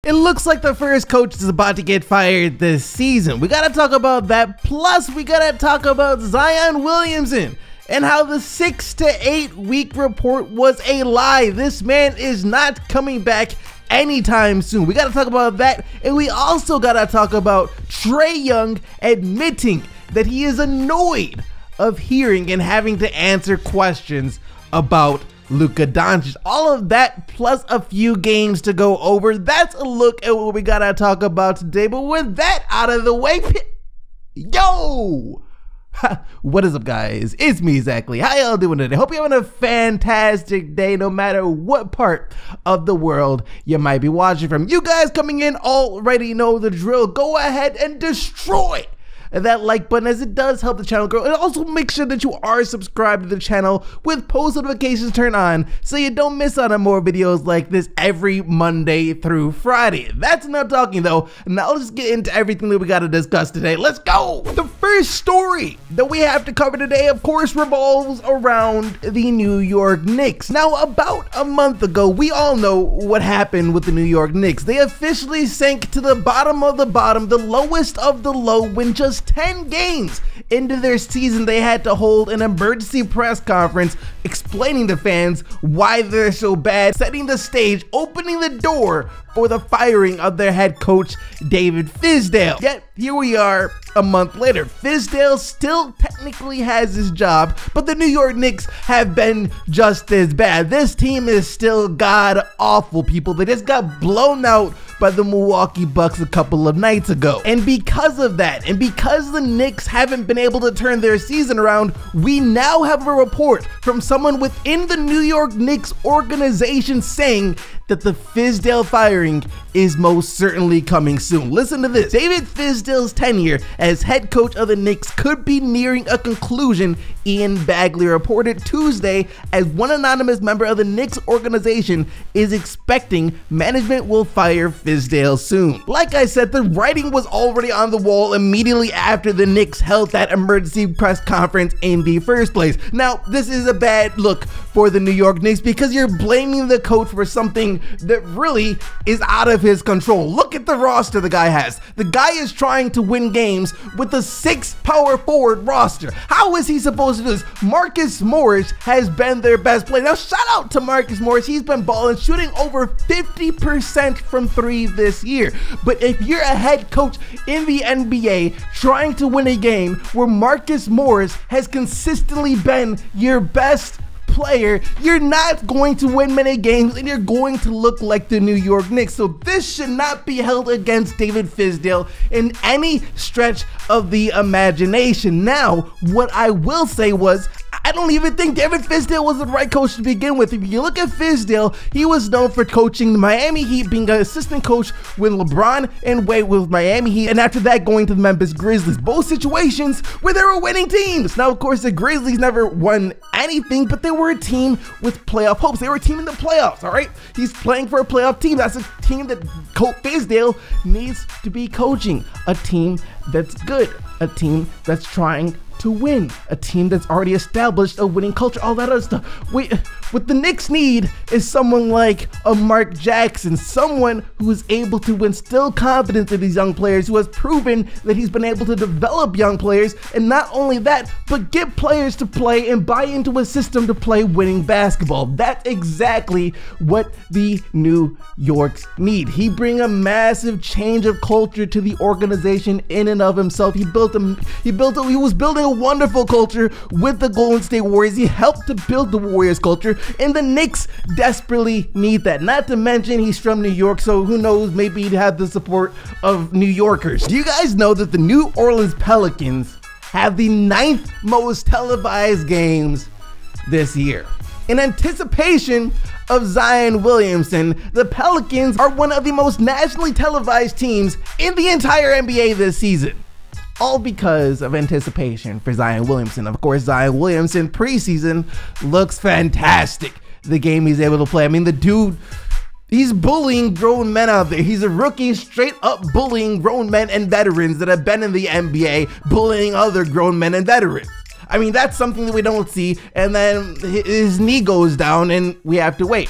It looks like the first coach is about to get fired this season. We gotta talk about that. Plus, we gotta talk about Zion Williamson and how the 6 to 8 week report was a lie. This man is not coming back anytime soon. We gotta talk about that, and we also gotta talk about Trae Young admitting that he is annoyed of hearing and having to answer questions about Luka Doncic. All of that plus a few games to go over. That's a look at what we gotta talk about today. But with that out of the way, yo! What is up, guys? It's me, Exactly. How y'all doing today? Hope you're having a fantastic day no matter what part of the world you might be watching from. You guys coming in already know the drill. Go ahead and destroy that like button, as it does help the channel grow, and also make sure that you are subscribed to the channel with post notifications turned on so you don't miss out on more videos like this every Monday through Friday. That's enough talking though. Now let's get into everything that we got to discuss today. Let's go. The first story that we have to cover today, of course, revolves around the New York Knicks. Now, about a month ago, we all know what happened with the New York Knicks. They officially sank to the bottom of the bottom, the lowest of the low, when just 10 games into their season they had to hold an emergency press conference explaining to fans why they're so bad, setting the stage, opening the door for the firing of their head coach David Fizdale. Yet here we are a month later. Fizdale still technically has his job, but the New York Knicks have been just as bad. This team is still god awful, people. They just got blown out by the Milwaukee Bucks a couple of nights ago. And because of that, and because the Knicks haven't been able to turn their season around, we now have a report from someone within the New York Knicks organization saying that the Fizdale firing is most certainly coming soon. Listen to this. David Fizdale's tenure as head coach of the Knicks could be nearing a conclusion, Ian Bagley reported Tuesday, as one anonymous member of the Knicks organization is expecting management will fire Fizdale soon. Like I said, the writing was already on the wall immediately after the Knicks held that emergency press conference in the first place. Now, this is a bad look for the New York Knicks because you're blaming the coach for something that really is out of his control. Look at the roster the guy has. The guy is trying to win games with a 6 power forward roster. How is he supposed to do this? Marcus Morris has been their best player. Now, shout out to Marcus Morris. He's been balling, shooting over 50% from 3 this year. But if you're a head coach in the NBA trying to win a game where Marcus Morris has consistently been your best player, you're not going to win many games and you're going to look like the New York Knicks. So this should not be held against David Fizdale in any stretch of the imagination. Now, what I will say was, I don't even think David Fizdale was the right coach to begin with. If you look at Fizdale, he was known for coaching the Miami Heat, being an assistant coach with LeBron and Wade with Miami Heat, and after that going to the Memphis Grizzlies. Both situations where they were winning teams. Now, of course, the Grizzlies never won anything, but they were a team with playoff hopes. They were a team in the playoffs, all right? He's playing for a playoff team. That's a team that Coach Fizdale needs to be coaching. A team that's good. A team that's trying to win, a team that's already established a winning culture, all that other stuff. What the Knicks need is someone like a Mark Jackson, someone who is able to instill confidence in these young players, who has proven that he's been able to develop young players, and not only that, but get players to play and buy into a system to play winning basketball. That's exactly what the New Yorks need. He bring a massive change of culture to the organization in and of himself. He was building a wonderful culture with the Golden State Warriors. He helped to build the Warriors culture, and the Knicks desperately need that. Not to mention he's from New York, so who knows, maybe he'd have the support of New Yorkers. Do you guys know that the New Orleans Pelicans have the 9th most televised games this year? In anticipation of Zion Williamson, the Pelicans are one of the most nationally televised teams in the entire NBA this season. All because of anticipation for Zion Williamson. Of course, Zion Williamson preseason looks fantastic. The game he's able to play. I mean, the dude, he's bullying grown men out there. He's a rookie straight up bullying grown men and veterans that have been in the NBA, bullying other grown men and veterans. I mean, that's something that we don't see. And then his knee goes down and we have to wait.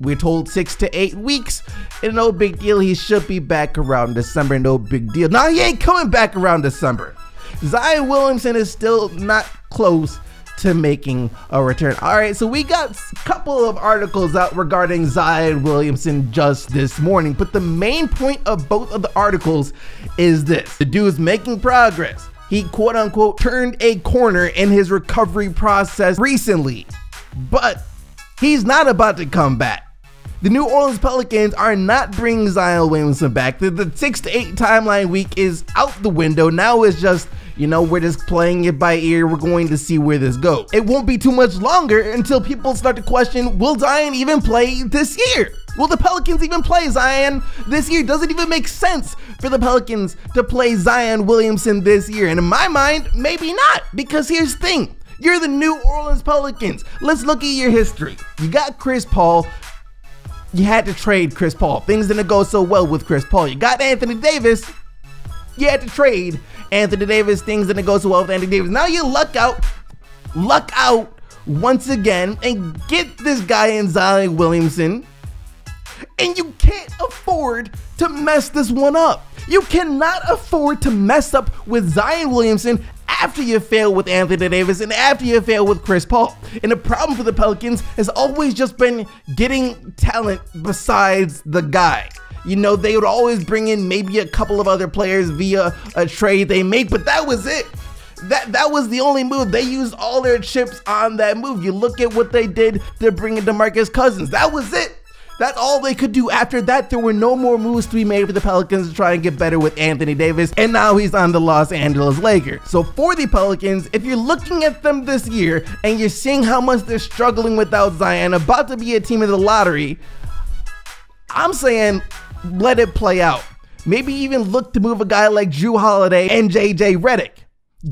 We're told 6 to 8 weeks, and no big deal. He should be back around December, no big deal. Nah, he ain't coming back around December. Zion Williamson is still not close to making a return. All right, so we got a couple of articles out regarding Zion Williamson just this morning, but the main point of both of the articles is this: the dude's making progress. He quote unquote turned a corner in his recovery process recently, but he's not about to come back. The New Orleans Pelicans are not bringing Zion Williamson back. The 6 to 8 timeline week is out the window. Now it's just, you know, we're just playing it by ear. We're going to see where this goes. It won't be too much longer until people start to question, will Zion even play this year? Will the Pelicans even play Zion this year? Does it even make sense for the Pelicans to play Zion Williamson this year? And in my mind, maybe not, because here's the thing. You're the New Orleans Pelicans. Let's look at your history. You got Chris Paul. You had to trade Chris Paul. Things didn't go so well with Chris Paul. You got Anthony Davis. You had to trade Anthony Davis. Things didn't go so well with Anthony Davis. Now you luck out once again and get this guy in Zion Williamson. And you can't afford to mess this one up. You cannot afford to mess up with Zion Williamson after you fail with Anthony Davis and after you fail with Chris Paul. And the problem for the Pelicans has always just been getting talent besides the guy. You know, they would always bring in maybe a couple of other players via a trade they make, but that was it. That was the only move. They used all their chips on that move. You look at what they did to bring in DeMarcus Cousins. That was it. That's all they could do. After that, there were no more moves to be made for the Pelicans to try and get better with Anthony Davis, and now he's on the Los Angeles Lakers. So for the Pelicans, if you're looking at them this year and you're seeing how much they're struggling without Zion, about to be a team in the lottery, I'm saying let it play out. Maybe even look to move a guy like Jrue Holiday and JJ Redick.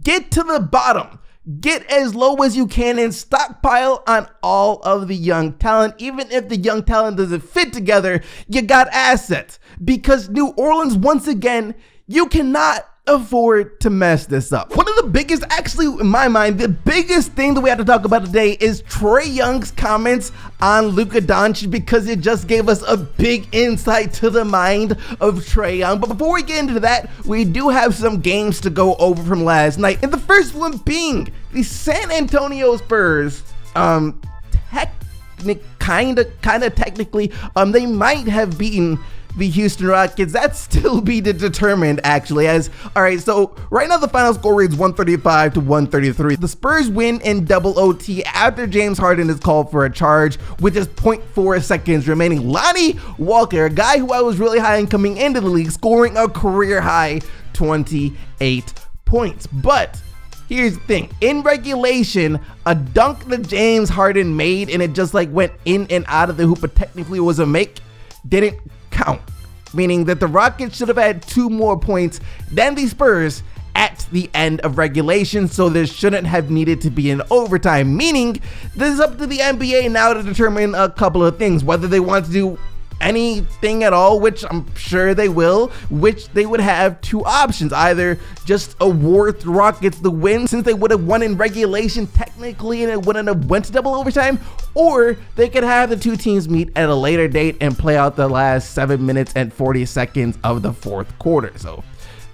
Get to the bottom. Get as low as you can and stockpile on all of the young talent. Even if the young talent doesn't fit together, you got assets. Because New Orleans, once again, you cannot afford to mess this up. One of the biggest, actually in my mind, the biggest thing that we have to talk about today is Trae Young's comments on Luka Doncic, because it just gave us a big insight to the mind of Trae Young. But before we get into that, we do have some games to go over from last night. And the first one being the San Antonio Spurs. Technically, they might have beaten the Houston Rockets. That's still be determined, actually. All right, so right now the final score reads 135 to 133. The Spurs win in double OT after James Harden is called for a charge with just 0.4 seconds remaining. Lonnie Walker, a guy who I was really high on coming into the league, scoring a career high 28 points. But here's the thing, in regulation, a dunk that James Harden made and it just like went in and out of the hoop, but technically it was a make, didn't count, meaning that the Rockets should have had 2 more points than the Spurs at the end of regulation, so there shouldn't have needed to be an overtime, meaning this is up to the NBA now to determine a couple of things, whether they want to do anything at all, which I'm sure they will, which they would have 2 options: either just award the Rockets the win since they would have won in regulation technically and it wouldn't have went to double overtime, or they could have the 2 teams meet at a later date and play out the last 7 minutes and 40 seconds of the 4th quarter. So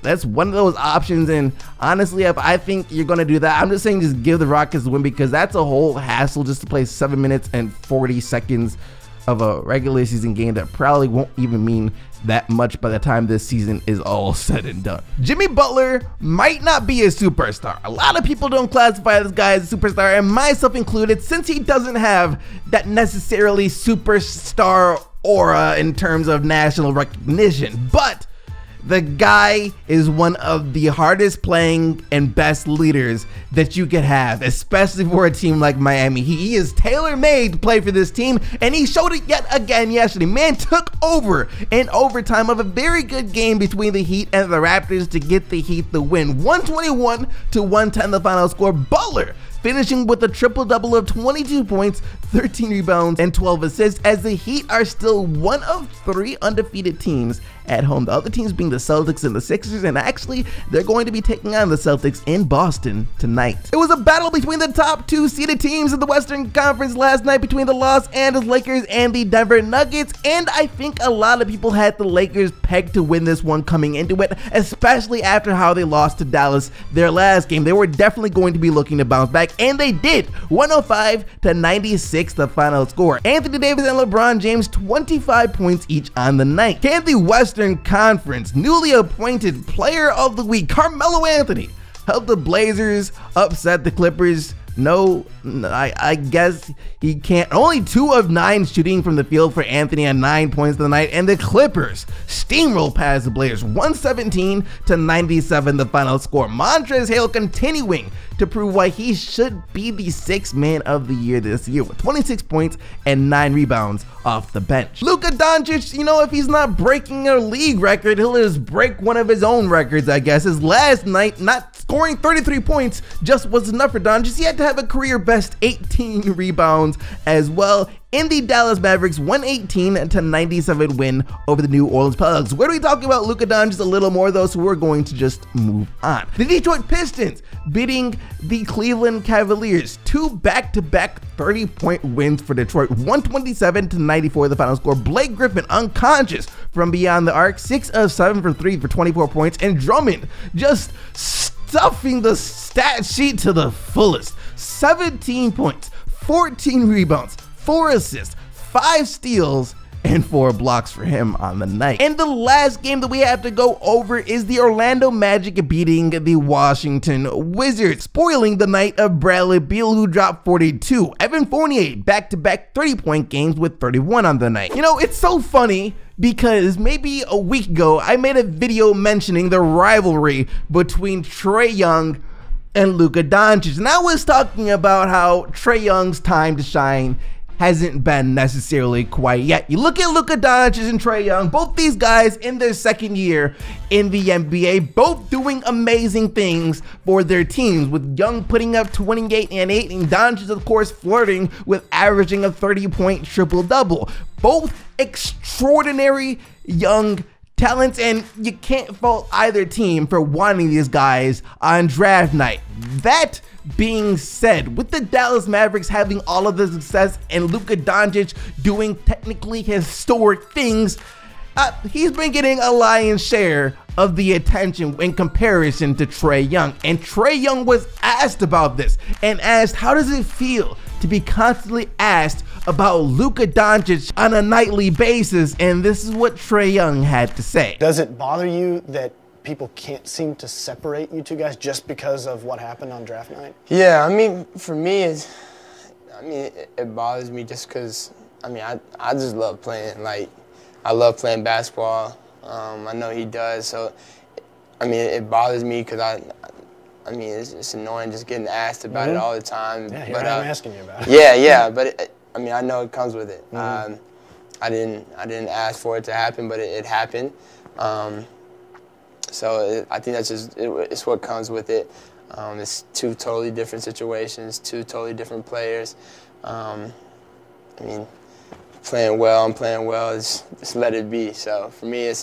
that's one of those options, and honestly, if I think you're going to do that, I'm just saying just give the Rockets the win, because that's a whole hassle just to play 7 minutes and 40 seconds of a regular season game that probably won't even mean that much by the time this season is all said and done. Jimmy Butler might not be a superstar. A lot of people don't classify this guy as a superstar, and myself included, since he doesn't have that necessarily superstar aura in terms of national recognition. But the guy is one of the hardest playing and best leaders that you could have, especially for a team like Miami. He is tailor-made to play for this team, and he showed it yet again yesterday. Man took over in overtime of a very good game between the Heat and the Raptors to get the Heat the win. 121 to 110 the final score. Butler finishing with a triple-double of 22 points, 13 rebounds, and 12 assists, as the Heat are still one of 3 undefeated teams at home. The other teams being the Celtics and the Sixers, and actually they're going to be taking on the Celtics in Boston tonight. It was a battle between the top 2 seeded teams in the Western Conference last night between the Los Angeles Lakers and the Denver Nuggets, and I think a lot of people had the Lakers pegged to win this one coming into it, especially after how they lost to Dallas their last game. They were definitely going to be looking to bounce back, and they did. 105-96 the final score. Anthony Davis and LeBron James 25 points each on the night. Can the Western Conference newly appointed player of the week, Carmelo Anthony, help the Blazers upset the Clippers? No, I guess he can't. Only 2 of 9 shooting from the field for Anthony at 9 points tonight, and the Clippers steamroll past the Blazers 117-97 the final score. Montrezl Harrell continuing to prove why he should be the 6th man of the year this year with 26 points and 9 rebounds off the bench. Luka Doncic, you know, if he's not breaking a league record, he'll just break one of his own records, I guess. His last night, not scoring 33 points just was enough for Doncic. He had to have a career best 18 rebounds as well in the Dallas Mavericks 118-97 win over the New Orleans Pelicans. We're going to be talking about Luka Doncic a little more though, so we're going to just move on. The Detroit Pistons beating the Cleveland Cavaliers, 2 back-to-back 30-point wins for Detroit, 127-94 the final score. Blake Griffin unconscious from beyond the arc, 6 of 7 for 3 for 24 points, and Drummond just stuffing the stat sheet to the fullest. 17 points, 14 rebounds, 4 assists, 5 steals, and 4 blocks for him on the night. And the last game that we have to go over is the Orlando Magic beating the Washington Wizards, spoiling the night of Bradley Beal, who dropped 42. Evan Fournier back-to-back 30-point games with 31 on the night. You know, it's so funny because maybe a week ago I made a video mentioning the rivalry between Trae Young and Luka Doncic, and I was talking about how Trae Young's time to shine hasn't been necessarily quite yet. You look at Luka Doncic and Trae Young, both these guys in their 2nd year in the NBA, both doing amazing things for their teams, with Young putting up 28 and 8, and Doncic of course flirting with averaging a 30-point triple-double. Both extraordinary young talents, and you can't fault either team for wanting these guys on draft night. That being said, with the Dallas Mavericks having all of the success and Luka Doncic doing technically historic things, he's been getting a lion's share of the attention in comparison to Trae Young. And Trae Young was asked about this and asked, how does it feel to be constantly asked about Luka Doncic on a nightly basis? And this is what Trae Young had to say. Does it bother you that people can't seem to separate you two guys just because of what happened on draft night? Yeah, I mean, for me, it bothers me just because, I just love playing. Like, I love playing basketball. I know he does, so, it bothers me because it's annoying just getting asked about it all the time. Yeah, here I'm asking you about it. Yeah, but I know it comes with it. I didn't ask for it to happen, but it happened. So I think that's just it's what comes with it. It's 2 totally different situations, 2 totally different players. Playing well, I'm playing well. Just let it be. So for me,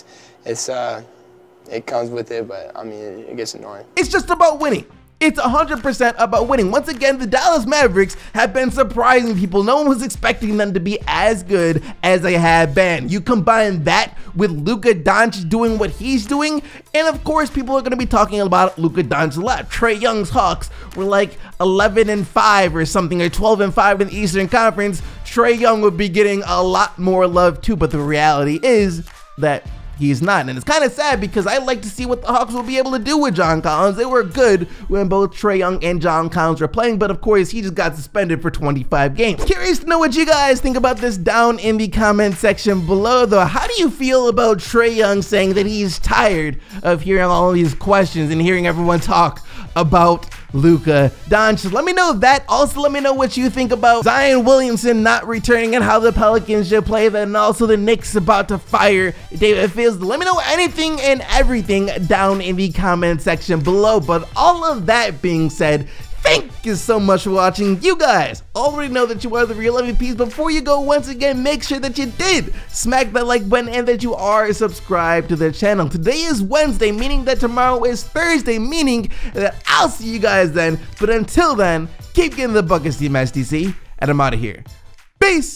it comes with it, but it gets annoying. It's just about winning. It's 100% about winning. Once again, the Dallas Mavericks have been surprising people. No one was expecting them to be as good as they have been. You combine that with Luka Doncic doing what he's doing, and of course, people are going to be talking about Luka Doncic a lot. Trae Young's Hawks were like 11-5 or something, or 12-5 in the Eastern Conference. Trae Young would be getting a lot more love too, but the reality is that he's not. And it's kind of sad because I like to see what the Hawks will be able to do with John Collins. They were good when both Trae Young and John Collins were playing, but of course he just got suspended for 25 games. Curious to know what you guys think about this down in the comment section below though. How do you feel about Trae Young saying that he's tired of hearing all of these questions and hearing everyone talk about Luka Doncic? Let me know that. Also, let me know what you think about Zion Williamson not returning and how the Pelicans should play that, and also the Knicks about to fire David Fizdale. Let me know anything and everything down in the comment section below. But all of that being said, thank Thank you so much for watching. You guys already know that you are the real MVPs. Before you go, once again, make sure that you did smack that like button and that you are subscribed to the channel. Today is Wednesday, meaning that tomorrow is Thursday, meaning that I'll see you guys then. But until then, keep getting the buckets, Team SDC, and I'm out of here. Peace!